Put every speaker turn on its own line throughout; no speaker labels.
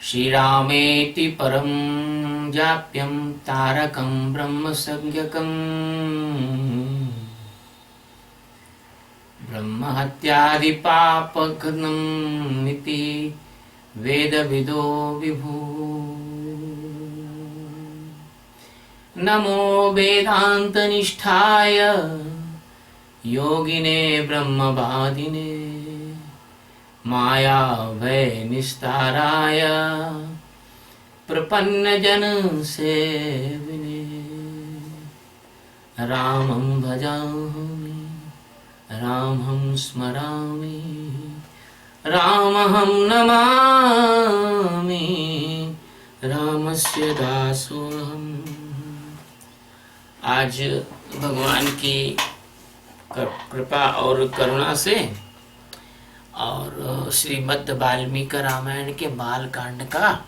श्रीरामेति परम जाप्यं तारकं ब्रह्म संज्ञकम् ब्रह्महत्यादि पापघ्नम् इति वेदविदो विभु। नमो वेदान्तनिष्ठाय योगिने ब्रह्मवादिने माया भय निस्ताराय प्रपन्नजन सेविने। रामं भजामि रामं स्मरामि रामहं नमामि रामस्य दासोऽहम्। आज भगवान की कृपा और करुणा से और श्रीमद् वाल्मीकि रामायण के बालकांड का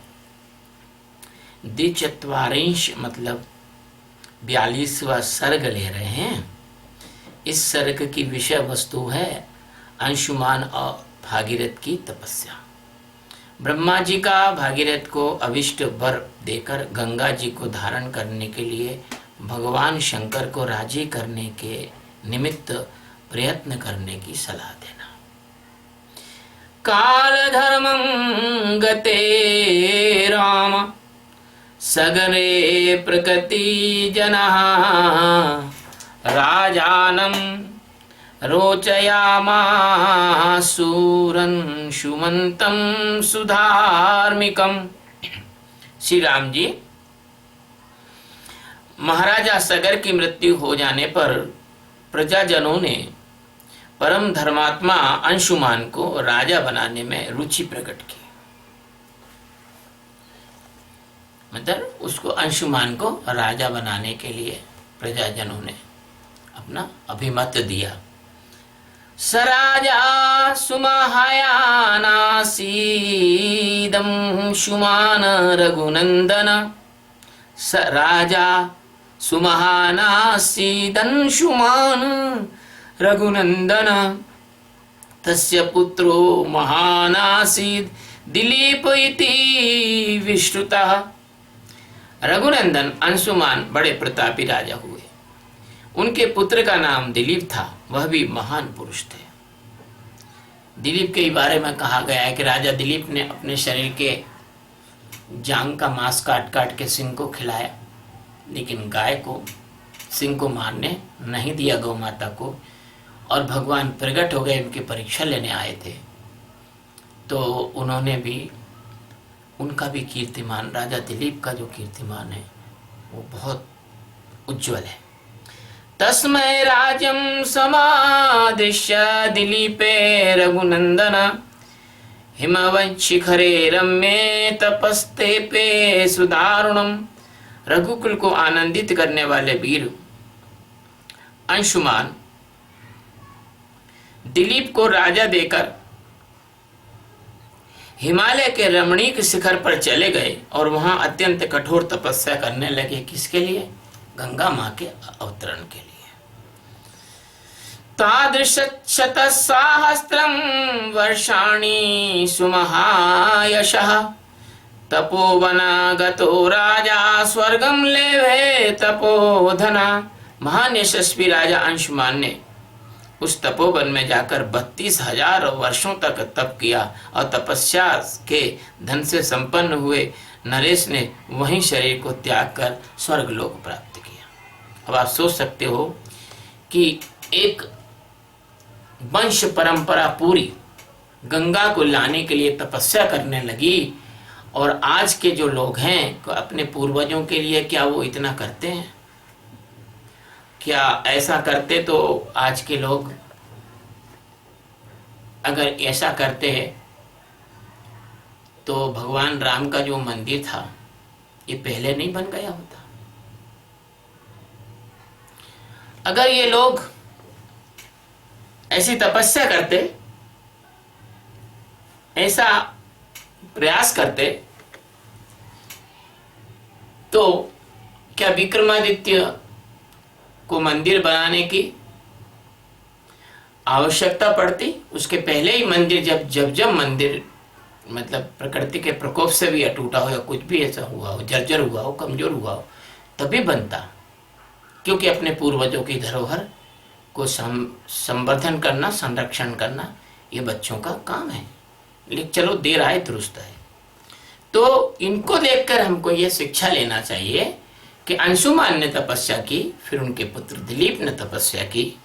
द्विचत्वारिंश मतलब 42वां सर्ग ले रहे हैं। इस सर्ग की विषय वस्तु है अंशुमान और भागीरथ की तपस्या। ब्रह्मा जी का भागीरथ को अभिष्ट वर देकर गंगा जी को धारण करने के लिए भगवान शंकर को राजी करने के निमित्त प्रयत्न करने की सलाह देना। काल धर्मं गते राम सगरे प्रकृति जनाः राजानं रोचयामासूरन् सुमन्तं सुधार्मिकम्। श्री राम जी महाराजा सगर की मृत्यु हो जाने पर प्रजाजनों ने परम धर्मात्मा अंशुमान को राजा बनाने में रुचि प्रकट की। मतलब उसको अंशुमान को राजा बनाने के लिए प्रजाजनों ने अपना अभिमत दिया। स राजा सुमहायानासीदं शुमान रघुनंदन। स राजा सुमहानासीदं शुमान रघुनंदन। तस्य पुत्रो महानासीद दिलीप इति विश्रुतः। रघुनंदन अंशुमान बड़े प्रतापी राजा हुए। उनके पुत्र का नाम दिलीप था, वह भी महान पुरुष थे। दिलीप के बारे में कहा गया है कि राजा दिलीप ने अपने शरीर के जांग का मांस काट काट के सिंह को खिलाया, लेकिन गाय को सिंह को मारने नहीं दिया, गौ माता को। और भगवान प्रकट हो गए, उनकी परीक्षा लेने आए थे, तो उन्होंने भी उनका भी कीर्तिमान, राजा दिलीप का जो कीर्तिमान है वो बहुत उज्जवल है। तस्मै राज्यं समादिश्य दिलीपे रघुनंदन हिमवत् शिखरे रम्ये तपस्तेपे सुदारुणम। रघुकुल को आनंदित करने वाले वीर अंशुमान दिलीप को राजा देकर हिमालय के रमणीक शिखर पर चले गए और वहां अत्यंत कठोर तपस्या करने लगे। किसके लिए? गंगा मां के अवतरण के लिए। तादृशशतसहस्रं वर्षाणि सुमहायशः तपोवनागतो राजा स्वर्गं लेवे तपोधना। महान यशस्वी राजा अंशुमान ने उस तपोवन में जाकर 32,000 वर्षों तक तप किया और तपस्या के धन से संपन्न हुए नरेश ने वहीं शरीर को त्याग कर स्वर्गलोक प्राप्त किया। अब आप सोच सकते हो कि एक वंश परंपरा पूरी गंगा को लाने के लिए तपस्या करने लगी, और आज के जो लोग हैं अपने पूर्वजों के लिए क्या वो इतना करते हैं? क्या ऐसा करते तो आज के लोग अगर ऐसा करते हैं तो भगवान राम का जो मंदिर था ये पहले नहीं बन गया होता। अगर ये लोग ऐसी तपस्या करते, ऐसा प्रयास करते, तो क्या विक्रमादित्य को मंदिर बनाने की आवश्यकता पड़ती उसके पहले ही मंदिर जब मंदिर मतलब प्रकृति के प्रकोप से भी टूटा हो या कुछ भी ऐसा हुआ हो, जर्जर हुआ हो, कमजोर हुआ हो, तभी बनता। क्योंकि अपने पूर्वजों की धरोहर को संवर्धन करना, संरक्षण करना ये बच्चों का काम है। लेकिन चलो देर आए दुरुस्त है। तो इनको देखकर हमको ये शिक्षा लेना चाहिए कि अंशुमान ने तपस्या की, फिर उनके पुत्र दिलीप ने तपस्या की।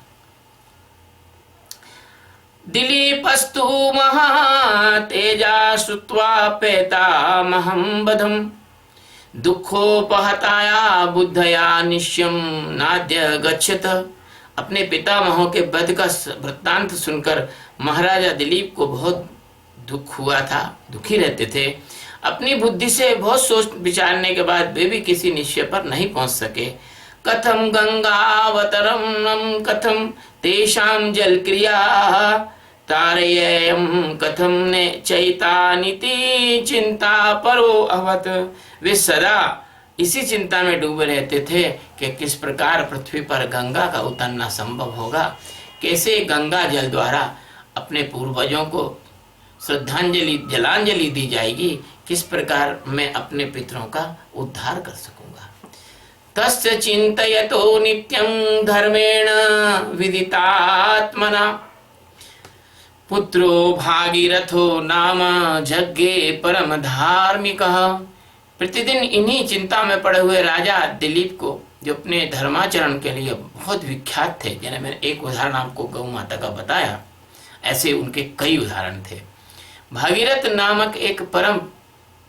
दिलीपस्तु महातेजा श्रुत्वा पेतामहं बधम् दुखोपहताया बुद्धया निश्यम नाद्य गच्छत। अपने पितामहों के वध का वृत्तांत सुनकर महाराजा दिलीप को बहुत दुख हुआ था, दुखी रहते थे। अपनी बुद्धि से बहुत सोच विचारने के बाद वे भी किसी निश्चय पर नहीं पहुंच सके। कथम गंगावतरम कथम तेषां जल क्रिया तारयेयम कथम ने चैतानिति चिंता परो अवत। वे सदा इसी चिंता में डूबे रहते थे कि किस प्रकार पृथ्वी पर गंगा का उतरना संभव होगा, कैसे गंगा जल द्वारा अपने पूर्वजों को श्रद्धांजलि जलांजलि दी जाएगी, किस प्रकार मैं अपने पितरों का उद्धार कर सकूंगा। तस्य चिंतयतो नित्यं धर्मेण विदितात्मना पुत्रो भागीरथो नाम जज्ञे परम धार्मिकः। प्रतिदिन इन्हीं चिंता में पड़े हुए राजा दिलीप को, जो अपने धर्माचरण के लिए बहुत विख्यात थे, जिन्हें मैंने एक उदाहरण आपको गौ माता का बताया, ऐसे उनके कई उदाहरण थे। भागीरथ नामक एक परम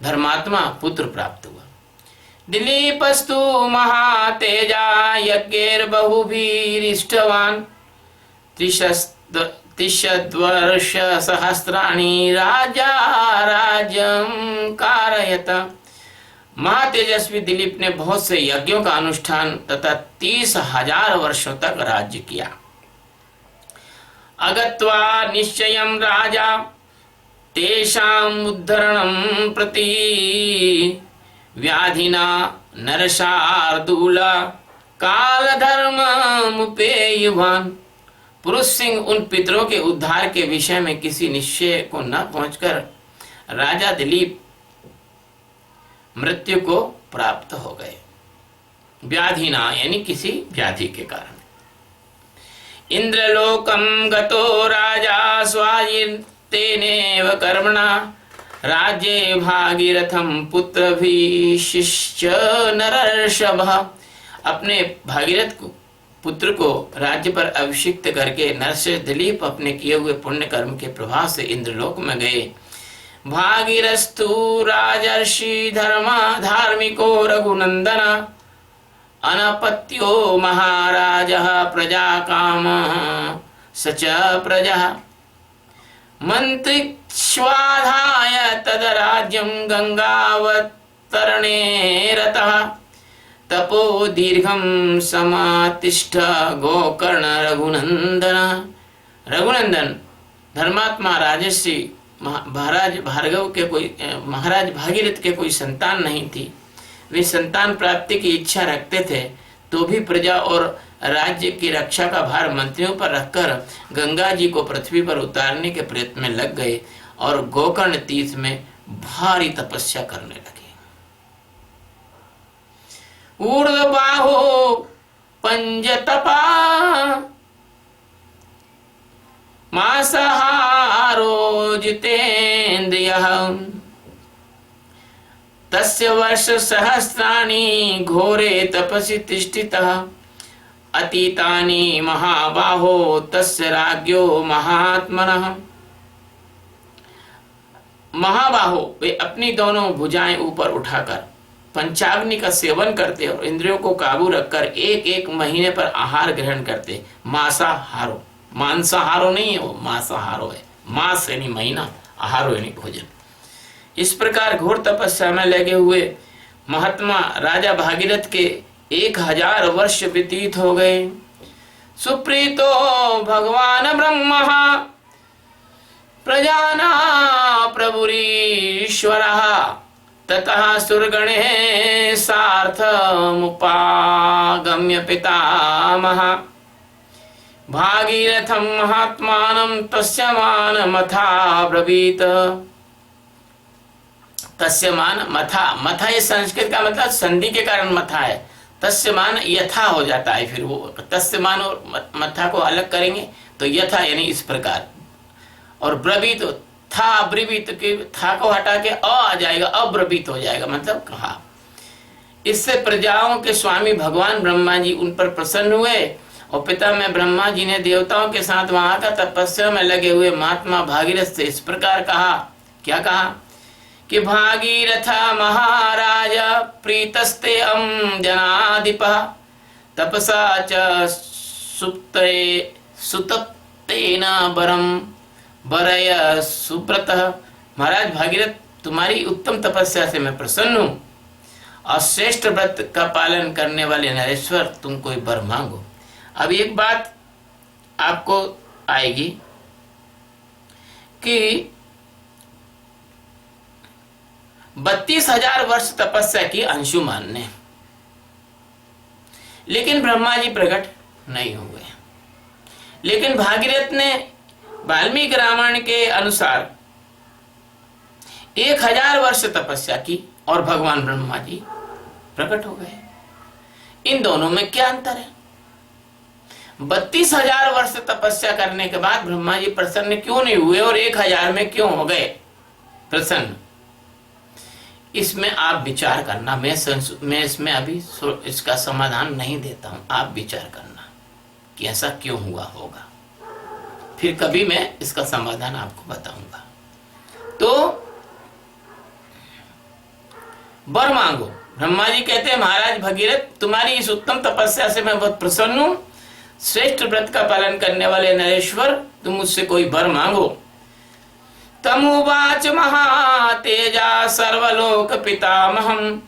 धर्मात्मा पुत्र प्राप्त हुआ। दिलीपस्तु महातेजा यज्ञैर्बहुभिरिष्टवान् त्रिशद्वर्ष सहस्राणि राजा राज्यं कारयत। महातेजस्वी दिलीप ने बहुत से यज्ञों का अनुष्ठान तथा 30,000 वर्षों तक राज्य किया। अगत्वा निश्चयं राजा तेषाम् उद्धरणं प्रति व्याधिना नरशार्दूला कालधर्ममुपेयवान्। पुरुष सिंह उन पितरों के उद्धार के विषय में किसी निश्चय को न पहुंचकर राजा दिलीप मृत्यु को प्राप्त हो गए। व्याधिना यानी किसी व्याधि के कारण। इंद्रलोकम गतो राजा स्वायत्तेनेव कर्मणा राज्ये भागीरथम पुत्र भीशिश्च नरर्षभः। अपने भागीरथ पुत्र को राज्य पर अभिषिक्त करके नरश्रेष्ठ दिलीप अपने किए हुए पुण्य कर्म के प्रभाव से इंद्रलोक में गए। भागीरस्थु राजर्षि धार्मिको रघुनंदन अनपत्यो महाराजः प्रजा काम सच प्रजा मंत्रिष्वाधाय तदराज्यं गंगावतरणे रतः तपो दीर्घम समातिष्ठ गोकर्ण रघुनंदन। रघुनंदन धर्मात्मा राजर्षि महाराज भागीरथ के कोई संतान नहीं थी। वे संतान प्राप्ति की इच्छा रखते थे, तो भी प्रजा और राज्य की रक्षा का भार मंत्रियों पर रखकर गंगा जी को पृथ्वी पर उतारने के प्रयत्न में लग गए और गोकर्ण तीर्थ में भारी तपस्या करने लगे। ऊर्ध्वबाहो पंजतपा मांसाहारो जितेन्द्रियः तस्य वर्ष सहस्राणि घोरे तपसि तिष्ठितः अतीतानि महाबाहो तस्य राज्ञो महात्मनः। महाबाहो वे अपनी दोनों भुजाएं ऊपर उठाकर पंचाग्नि का सेवन करते और इंद्रियों को काबू रखकर एक एक महीने पर आहार ग्रहण करते। मांसाहारो, मांसाहारो नहीं है, वो मांसाहारो है। मांस यानी महीना, आहारो यानी भोजन। इस प्रकार घोर तपस्या में लगे हुए महात्मा राजा भागीरथ के 1000 वर्ष व्यतीत हो गए। सुप्रीतो भगवान ब्रह्मा प्रजाना प्रभुरीश्वरः ततः सुरगणे सार्थमुपागम्य पितामह भागीरथम महात्मानं तस्य मान मथा ब्रवीत। तस्य मान मथा, मथा ये संस्कृत का मतलब संधि के कारण मथा है। तस्य मान यथा हो जाता है, फिर वो तस्य मान और मथा को अलग करेंगे तो यथा यानी इस प्रकार। और ब्रवीत था ब्रवीत के था को हटा के आ जाएगा, अब्रवीत हो जाएगा, मतलब कहा। इससे प्रजाओं के स्वामी भगवान ब्रह्मा जी उन पर प्रसन्न हुए और पिता में ब्रह्मा जी ने देवताओं के साथ वहां का तपस्या में लगे हुए महात्मा भागीरथ से इस प्रकार कहा। क्या कहा कि भागीरथ महाराज प्रीतस्ते जनाधिप तपसा च सुतप्तेन बरम बरय सुब्रत। महाराज भागीरथ, तुम्हारी उत्तम तपस्या से मैं प्रसन्न हूँ और श्रेष्ठ व्रत का पालन करने वाले नरेश्वर, तुम कोई वर मांगो। अब एक बात आपको आएगी कि 32,000 वर्ष तपस्या की अंशुमान ने, लेकिन ब्रह्मा जी प्रकट नहीं हुए। लेकिन भागीरथ ने वाल्मीकि रामायण के अनुसार 1000 वर्ष तपस्या की और भगवान ब्रह्मा जी प्रकट हो गए। इन दोनों में क्या अंतर है? 32,000 वर्ष तपस्या करने के बाद ब्रह्मा जी प्रसन्न क्यों नहीं हुए और 1000 में क्यों हो गए प्रसन्न? इसमें आप विचार करना। मैं इसमें अभी इसका समाधान नहीं देता हूं, आप विचार करना कि ऐसा क्यों हुआ होगा, फिर कभी मैं इसका समाधान आपको बताऊंगा। तो वर मांगो। ब्रह्मा जी कहते हैं महाराज भगीरथ, तुम्हारी इस उत्तम तपस्या से मैं बहुत प्रसन्न हूं। श्रेष्ठ व्रत का पालन करने वाले नरेश्वर, तुम मुझसे कोई वर मांगो। तमुवाच महातेजा सर्वलोक पितामहं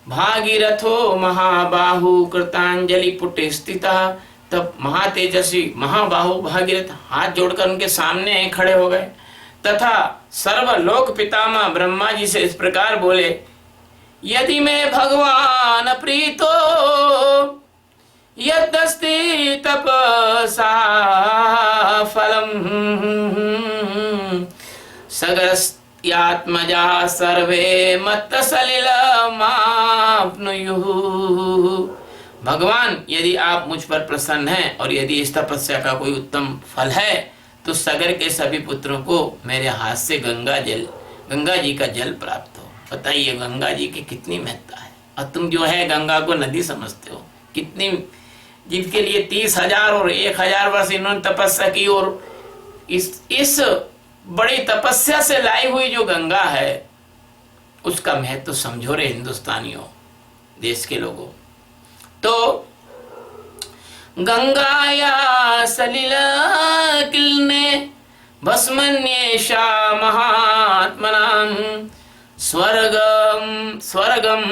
भागीरथो महाबाहु कृतांजलि पुटे स्थितः। तब महातेजस्वी महाबाहु भागीरथ हाथ जोड़कर उनके सामने खड़े हो गए तथा सर्वलोक पितामह ब्रह्मा जी से इस प्रकार बोले, यदि मैं भगवान प्रीतो यदस्ति तपसा फलम सगरस्त्यात्मजा सर्वे मत्त सलिलमाप्नुयुः। भगवान, यदि आप मुझ पर प्रसन्न हैं और यदि इस तपस्या का कोई उत्तम फल है तो सगर के सभी पुत्रों को मेरे हाथ से गंगा जी का जल प्राप्त हो। बताइए गंगा जी की कितनी महत्ता है। और तुम जो है गंगा को नदी समझते हो, कितनी, जिनके लिए 30,000 और 1000 वर्ष इन्होंने तपस्या की और इस बड़ी तपस्या से लाई हुई जो गंगा है उसका महत्व तो समझो रे हिंदुस्तानियों, देश के लोगों। तो गंगाया सलिल किलने भस्मन्येषा महात्मनां स्वर्गम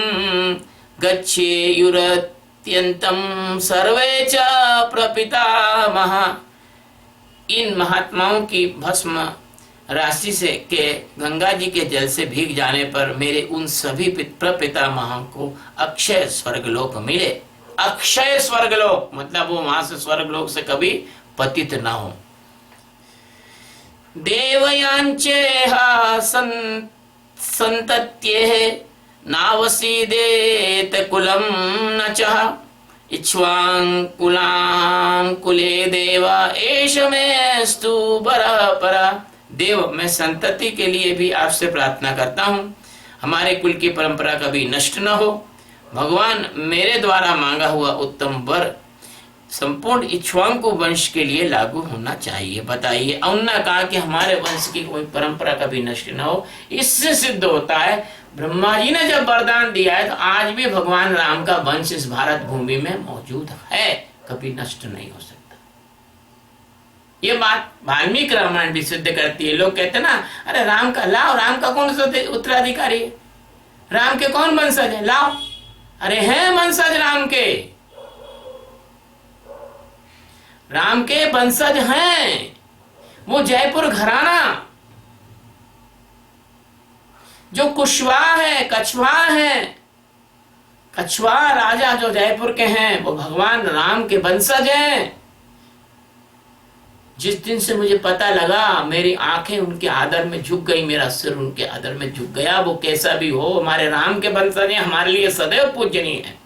गच्छेयुरत्यंतम सर्वे च प्रपितामह। इन महात्माओं की भस्म राशि से के गंगा जी के जल से भीग जाने पर मेरे उन सभी प्रपितामहों को अक्षय स्वर्गलोक मिले। अक्षय स्वर्गलोक मतलब वो वहां से स्वर्गलोक से कभी पतित ना हो। देवयांचेह संतत्ये नावसीदेत कुलम न चः इक्ष्वाकुलां कुले देवा एष मेस्तु बरः परा। देव, मैं संतति के लिए भी आपसे प्रार्थना करता हूँ, हमारे कुल की परंपरा कभी नष्ट न हो। भगवान, मेरे द्वारा मांगा हुआ उत्तम वर संपूर्ण इक्ष्वाकु वंश के लिए लागू होना चाहिए। बताइए, उन्होंने कहा कि हमारे वंश की कोई परंपरा कभी नष्ट न हो। इससे सिद्ध होता है ब्रह्मा जी ने जब वरदान दिया है तो आज भी भगवान राम का वंश इस भारत भूमि में मौजूद है, कभी नष्ट नहीं हो सकता। ये बात वाल्मीकि रामायण भी सिद्ध करती है। लोग कहते ना, अरे राम का कौन सा उत्तराधिकारी है, राम के कौन वंशज है, लाओ। अरे हैं वंशज राम के वंशज हैं। वो जयपुर घराना जो कुशवाहा है, कछवाहा है, कछवाहा राजा जो जयपुर के हैं वो भगवान राम के वंशज हैं। जिस दिन से मुझे पता लगा, मेरी आंखें उनके आदर में झुक गई, मेरा सिर उनके आदर में झुक गया। वो कैसा भी हो, हमारे राम के वंशज हैं, हमारे लिए सदैव पूजनीय है,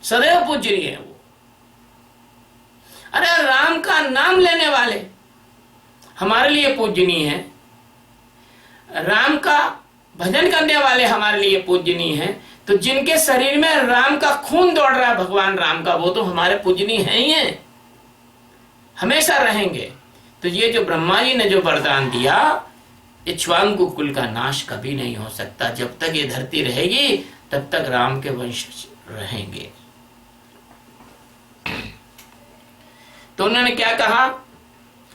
सदैव पूजनीय है वो। अरे राम का नाम लेने वाले हमारे लिए पूजनीय है, राम का भजन करने वाले हमारे लिए पूजनीय है। तो जिनके शरीर में राम का खून दौड़ रहा है, भगवान राम का, वो तो हमारे पूजनीय हैं ही हैं, हमेशा रहेंगे। तो ये जो ब्रह्मा जी ने जो वरदान दिया, इक्ष्वाकु कुल का नाश कभी नहीं हो सकता। जब तक ये धरती रहेगी तब तक राम के वंश रहेंगे। तो उन्होंने क्या कहा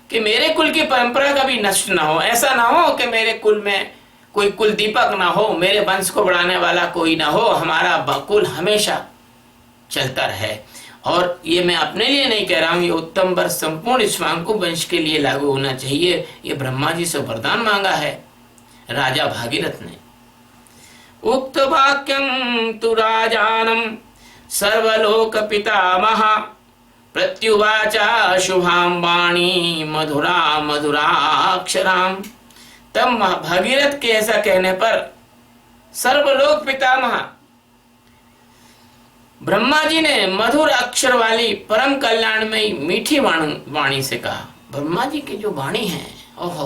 कि मेरे कुल की परंपरा कभी नष्ट ना हो। ऐसा ना हो कि मेरे कुल में कोई कुल दीपक ना हो, मेरे वंश को बढ़ाने वाला कोई ना हो, हमारा कुल हमेशा चलता रहे। और ये मैं अपने लिए नहीं कह रहा हूं, ये उत्तम वर संपूर्ण इक्ष्वाकु वंश के लिए लागू होना चाहिए। ये ब्रह्मा जी से वरदान मांगा है राजा भागीरथ ने। उक्त वाक्यम तु राजानम सर्वलोक पितामह प्रत्युवाचा शुभाम वाणी मधुरा मधुराक्षराम। तब भागीरथ के ऐसा कहने पर सर्वलोक पितामह ब्रह्मा जी ने मधुर अक्षर वाली परम कल्याणमयी मीठी वाणी से कहा। ब्रह्मा जी की जो वाणी है, ओहो,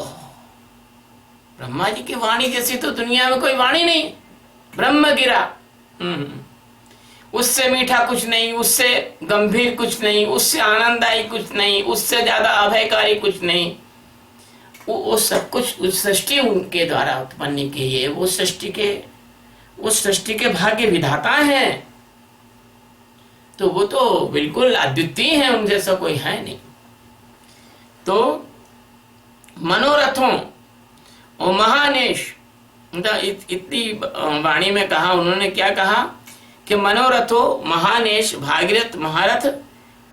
ब्रह्मा जी की वाणी जैसी तो दुनिया में कोई वाणी नहीं। ब्रह्म गिरा, उससे मीठा कुछ नहीं, उससे गंभीर कुछ नहीं, उससे आनंददायी कुछ नहीं, उससे ज्यादा अभयकारी कुछ नहीं। वो सब कुछ उस सृष्टि उनके द्वारा उत्पन्न की है। वो उस सृष्टि के भाग्य विधाता हैं। तो वो तो बिल्कुल अद्वितीय है, उन जैसा कोई है नहीं। तो मनोरथों और महानेश, इतनी वाणी में कहा उन्होंने, क्या कहा कि मनोरथो महानेश भागीरथ महारथ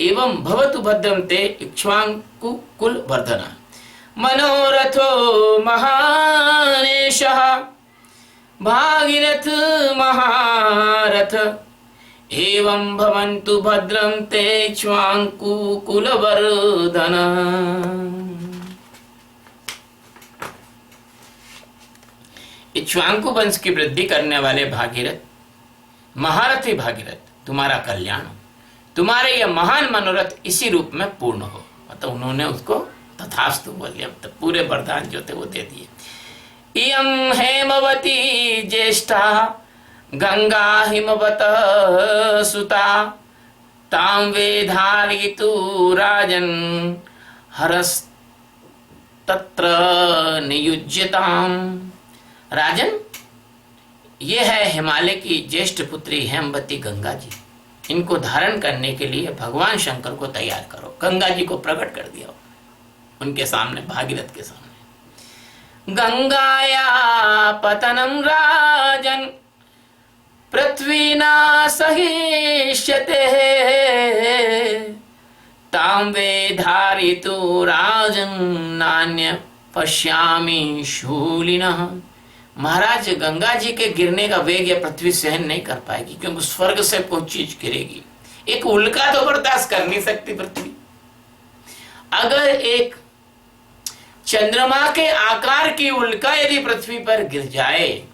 एवं भवतु भद्रम ते इक्ष्वाकु कुल वर्धना। मनोरथो महानेश भागीरथ महारथ एवं भवन्तु भद्रं ते इक्ष्वाकु कुलवर्धना। इक्ष्वाकु वंश की वृद्धि करने वाले भागीरथ, महारथी भागीरथ, तुम्हारा कल्याण हो, तुम्हारे यह महान मनोरथ इसी रूप में पूर्ण हो। मतलब उन्होंने उसको तथास्तु बोल दिया, तो पूरे वरदान जो थे वो दे दिए। इयं हेमवती ज्येष्ठा गंगा हिमवत सुता तां वेधारितु राजन हरस्तत्र नियुज्यताम। राजन, ये है हिमालय की ज्येष्ठ पुत्री हेमवती गंगा जी। इनको धारण करने के लिए भगवान शंकर को तैयार करो। गंगा जी को प्रकट कर दिया उनके सामने, भागीरथ के सामने। गंगाया पतनम राजन पृथ्वी न सहिष्यते तां वेधारितु राजन नान्य पश्यामि शूलिनः। महाराज, गंगा जी के गिरने का वेग या पृथ्वी सहन नहीं कर पाएगी, क्योंकि स्वर्ग से कोई चीज गिरेगी। एक उल्का तो बर्दाश्त कर नहीं सकती पृथ्वी। अगर एक चंद्रमा के आकार की उल्का यदि पृथ्वी पर गिर जाए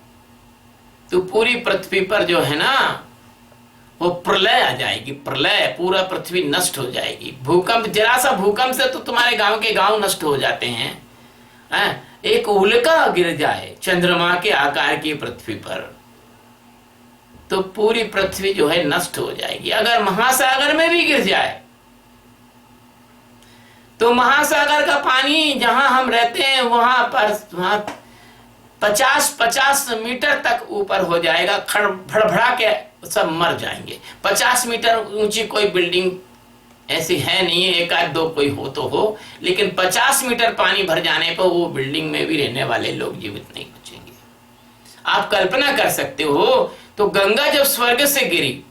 तो पूरी पृथ्वी पर जो है ना वो प्रलय आ जाएगी। प्रलय, पूरा पृथ्वी नष्ट हो जाएगी। भूकंप, जरा सा भूकंप से तो तुम्हारे गांव के गांव नष्ट हो जाते हैं। एक उल्का गिर जाए चंद्रमा के आकार की पृथ्वी पर तो पूरी पृथ्वी जो है नष्ट हो जाएगी। अगर महासागर में भी गिर जाए तो महासागर का पानी जहां हम रहते हैं वहां पर 50 मीटर तक ऊपर हो जाएगा। भड़भड़ा के सब मर जाएंगे। 50 मीटर ऊंची कोई बिल्डिंग ऐसी है नहीं है, एक आध दो कोई हो तो हो, लेकिन 50 मीटर पानी भर जाने पर वो बिल्डिंग में भी रहने वाले लोग जीवित नहीं बचेंगे। आप कल्पना कर सकते हो। तो गंगा जब स्वर्ग से गिरी,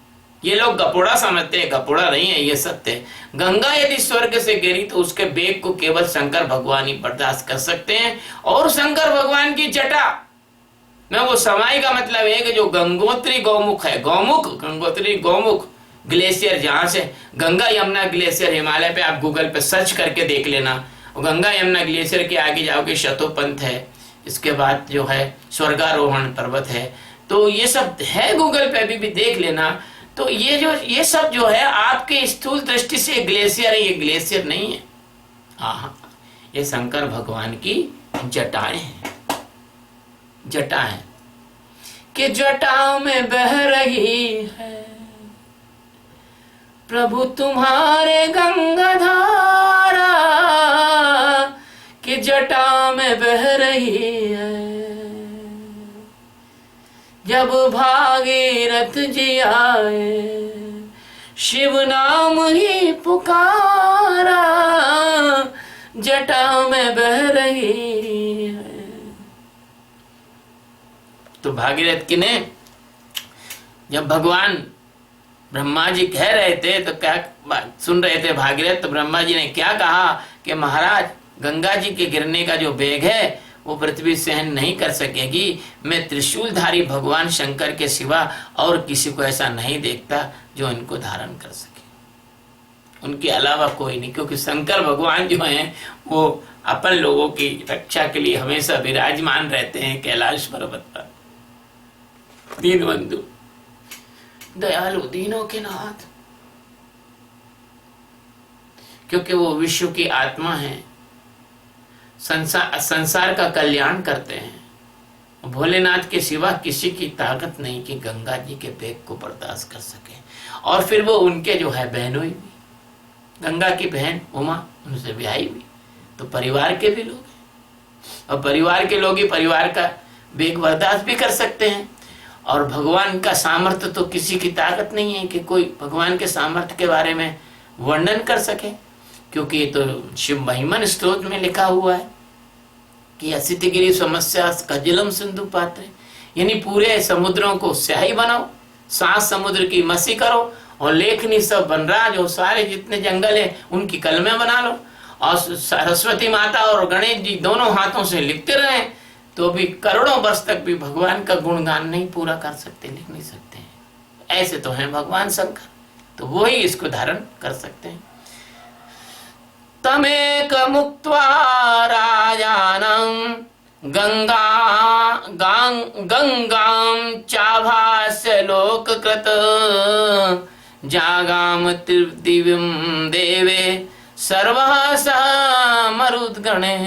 ये लोग गपोड़ा समझते हैं, गपोड़ा नहीं है, ये सत्य है। गंगा यदि स्वर्ग से गिरी तो उसके वेग को केवल शंकर भगवान ही बर्दाश्त कर सकते हैं। और शंकर भगवान की जटा में वो समाई का मतलब है कि जो गंगोत्री गौमुख है, गौमुख, गंगोत्री गौमुख ग्लेशियर, जहां से गंगा यमुना ग्लेशियर हिमालय पे आप गूगल पे सर्च करके देख लेना, गंगा यमुना ग्लेशियर के आगे जाओगे शतोपंथ है, इसके बाद जो है स्वर्गारोहण पर्वत है। तो ये सब है, गूगल पे अभी भी देख लेना। तो ये सब जो है आपके स्थूल दृष्टि से ग्लेशियर है, ये ग्लेशियर नहीं है। हाँ, ये शंकर भगवान की जटाएं हैं, जटा है कि जटाओं में बह रही है प्रभु तुम्हारे गंगा धारा, कि जटा में बह रही है। जब भागीरथ जी आए शिव नाम ही पुकारा, जटा में बह रही है। तो भागीरथ की ने जब भगवान ब्रह्मा जी कह रहे थे तो क्या सुन रहे थे भागीरथ, तो ब्रह्मा जी ने क्या कहा कि महाराज गंगा जी के गिरने का जो वेग है वो पृथ्वी सहन नहीं कर सकेगी। मैं त्रिशूलधारी भगवान शंकर के सिवा और किसी को ऐसा नहीं देखता जो इनको धारण कर सके, उनके अलावा कोई नहीं। क्योंकि शंकर भगवान जो हैं वो अपन लोगों की रक्षा के लिए हमेशा विराजमान रहते हैं कैलाश पर्वत पर। दीनबंधु, दयालु, दीनों के नाथ, क्योंकि वो विश्व की आत्मा है, संसार का कल्याण करते हैं। भोलेनाथ के सिवा किसी की ताकत नहीं कि गंगा जी के वेग को बर्दाश्त कर सके। और फिर वो उनके जो है बहनोई भी, गंगा की बहन उमा उनसे ब्याही भी, तो परिवार के भी लोग हैं। और परिवार के लोग ही परिवार का वेग बर्दाश्त भी कर सकते हैं। और भगवान का सामर्थ्य तो किसी की ताकत नहीं है कि कोई भगवान के सामर्थ्य के बारे में वर्णन कर सके, क्योंकि ये तो शिव महिमन स्तोत्र में लिखा हुआ है कि असितगिरी समस्या कजलम सिंधु पात्र, यानी पूरे समुद्रों को स्याही बनाओ, 7 समुद्र की मसी करो, और लेखनी सब वनराज और सारे जितने जंगल है उनकी कलमें बना लो, और सरस्वती माता और गणेश जी दोनों हाथों से लिखते रहे, तो भी करोड़ों वर्ष तक भी भगवान का गुणगान नहीं पूरा कर सकते, लिख नहीं सकते हैं। ऐसे तो हैं भगवान शंकर, तो वो ही इसको धारण कर सकते हैं। तमेक मुक्त्वा राजानं गंगां चाभास्य लोककृत, जागाम दिव्यं देवे सर्वः सह मरुद्गणे।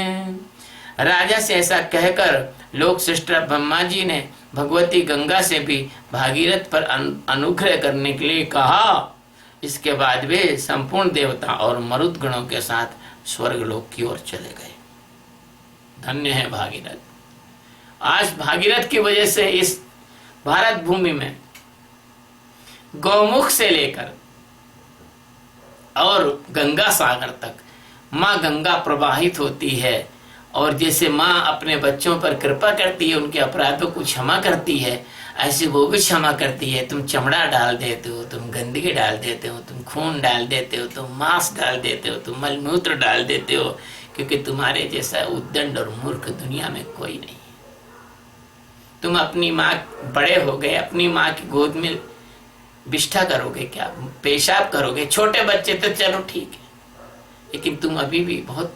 राजा से ऐसा कहकर लोक सृष्टा ब्रह्मा जी ने भगवती गंगा से भी भागीरथ पर अनुग्रह करने के लिए कहा। इसके बाद वे संपूर्ण देवता और मरुद गणों के साथ स्वर्ग लोक की ओर चले गए। धन्य है भागीरथ। आज भागीरथ की वजह से इस भारत भूमि में गौमुख से लेकर और गंगा सागर तक माँ गंगा प्रवाहित होती है। और जैसे माँ अपने बच्चों पर कृपा करती है, उनके अपराधों को क्षमा करती है, ऐसे वो भी क्षमा करती है। तुम चमड़ा डाल देते हो, तुम गंदगी डाल देते हो, तुम खून डाल देते हो, तुम मांस डाल देते हो, तुम मलमूत्र डाल देते हो, क्योंकि तुम्हारे जैसा उद्दंड और मूर्ख दुनिया में कोई नहीं है। तुम अपनी माँ बड़े हो गए, अपनी माँ की गोद में विष्ठा करोगे क्या, पेशाब करोगे। छोटे बच्चे तो चलो ठीक है, लेकिन तुम अभी भी बहुत,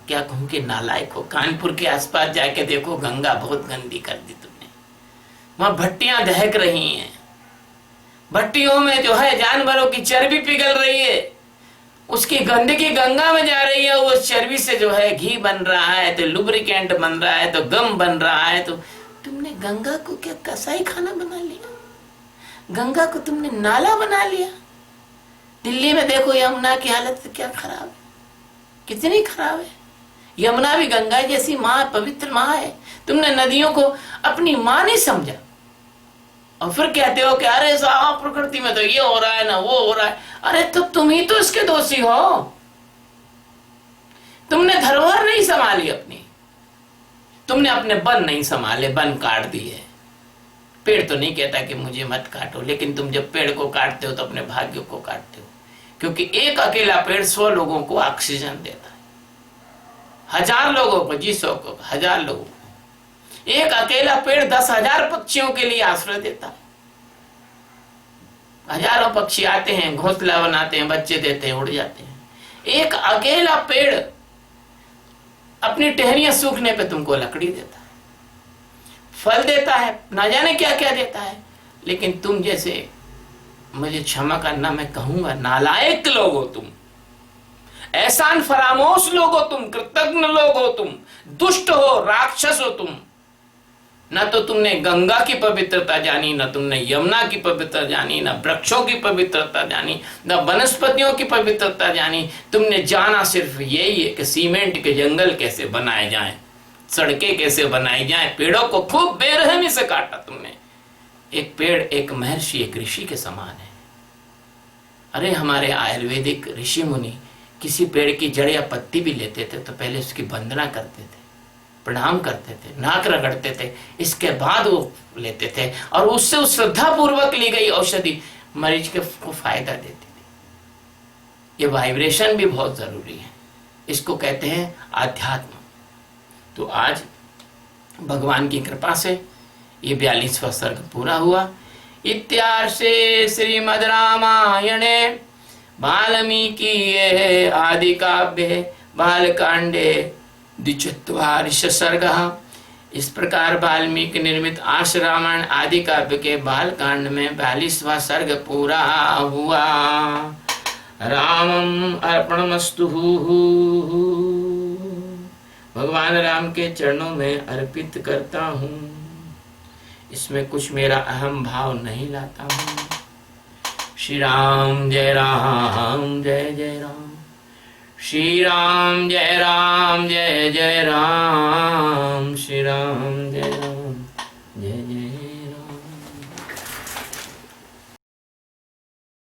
क्या कहूँ कि नालायक हो। कानपुर के आसपास जाके देखो, गंगा बहुत गंदी कर दी तुमने। वहां भट्टियां दहक रही हैं, भट्टियों में जो है जानवरों की चर्बी पिघल रही है, उसकी गंदगी गंगा में जा रही है। उस चर्बी से जो है घी बन रहा है, तो लुब्रिकेंट बन रहा है, तो गम बन रहा है। तो तुमने गंगा को क्या कसाई खाना बना लिया, गंगा को तुमने नाला बना लिया। दिल्ली में देखो यमुना की हालत क्या खराब है, कितनी खराब है। यमुना भी गंगा जैसी माँ, पवित्र माँ है। तुमने नदियों को अपनी माँ नहीं समझा, और फिर कहते हो कि अरे साहब प्रकृति में तो ये हो रहा है ना वो हो रहा है। अरे तो तुम ही तो इसके दोषी हो। तुमने धरोहर नहीं संभाली अपनी, तुमने अपने वन नहीं संभाले, वन काट दिए। पेड़ तो नहीं कहता कि मुझे मत काटो, लेकिन तुम जब पेड़ को काटते हो तो अपने भाग्य को काटते हो, क्योंकि एक अकेला पेड़ 100 लोगों को ऑक्सीजन देता है, 1000 लोगों को, जी 100 को, 1000 लोगों को। एक अकेला पेड़ 10,000 पक्षियों के लिए आश्रय देता है। हजारों पक्षी आते हैं, घोंसला बनाते हैं, बच्चे देते हैं, उड़ जाते हैं। एक अकेला पेड़ अपनी टहनियां सूखने पे तुमको लकड़ी देता है, फल देता है, ना जाने क्या क्या देता है। लेकिन तुम जैसे, मुझे क्षमा करना मैं कहूंगा, नालायक लोग हो तुम, एहसान फरामोश लोग हो तुम, कृतज्ञ लोग हो तुम, दुष्ट हो, राक्षस हो तुम। न तो तुमने गंगा की पवित्रता जानी, न तुमने यमुना की पवित्रता जानी, न वृक्षों की पवित्रता जानी, न वनस्पतियों की पवित्रता जानी। तुमने जाना सिर्फ यही है कि सीमेंट के जंगल कैसे बनाए जाएं, सड़कें कैसे बनाई जाएं, पेड़ों को खूब बेरहमी से काटा तुमने। एक पेड़ एक महर्षि, एक ऋषि के समान है। अरे हमारे आयुर्वेदिक ऋषि मुनि किसी पेड़ की जड़ या पत्ती भी लेते थे तो पहले उसकी वंदना करते थे, प्रणाम करते थे, नाक रगड़ते थे, इसके बाद वो लेते थे, और उससे उस श्रद्धा पूर्वक ली गई औषधि मरीज के को फायदा देती थी। ये वाइब्रेशन भी बहुत जरूरी है, इसको कहते हैं आध्यात्म। तो आज भगवान की कृपा से ये 42वां सर्ग पूरा हुआ। इत्यार्षे श्रीमद् रामायणे वाल्मीकि आदि काव्ये बालकांडे 42वां सर्गः। इस प्रकार वाल्मीकि निर्मित आर्ष रामायण आदि काव्य के बालकांड में 42वां सर्ग पूरा हुआ। रामम अर्पणमस्तु। भगवान राम के चरणों में अर्पित करता हूँ, इसमें कुछ मेरा अहम भाव नहीं लाता हूँ। श्री राम जय राम जय जय राम, श्री राम जय जय राम, श्री राम जय